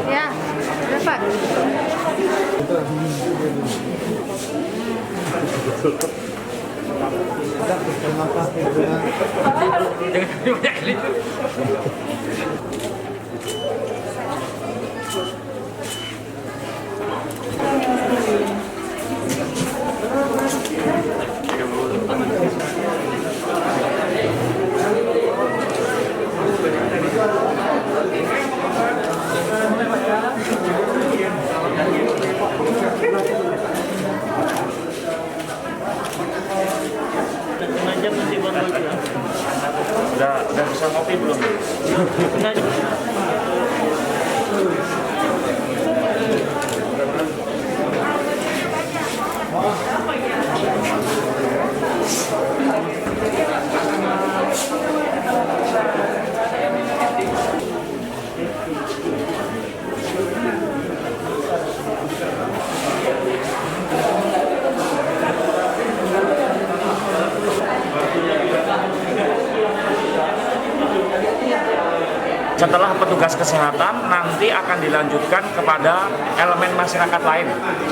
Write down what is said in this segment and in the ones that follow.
Ya, dapat. Udah bisa ngopi belum? Setelah petugas kesehatan nanti akan dilanjutkan kepada elemen masyarakat lain,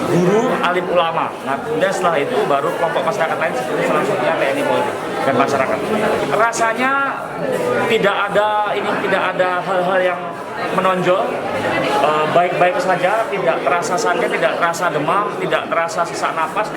guru, alim ulama. Nah, kemudian setelah itu baru kelompok masyarakat lain seperti salah satunya TNI Polri dan masyarakat. Rasanya tidak ada hal-hal yang menonjol, baik-baik saja, tidak terasa sakit, tidak terasa demam, tidak terasa sesak napas.